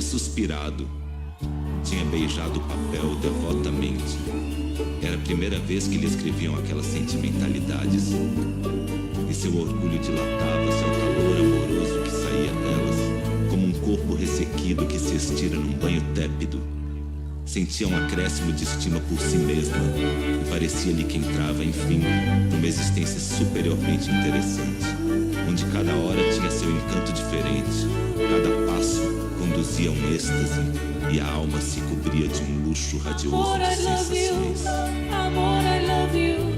suspirado, tinha beijado o papel devotamente. Era a primeira vez que lhe escreviam aquelas sentimentalidades. E seu orgulho dilatava-se ao calor amoroso que saía delas, como um corpo ressequido que se estira num banho tépido. Sentia um acréscimo de estima por si mesma e parecia-lhe que entrava, enfim, numa existência superiormente interessante, onde cada hora tinha seu encanto diferente, cada passo conduzia a um êxtase e a alma se cobria de um luxo radioso de sensações. Amor, I love you.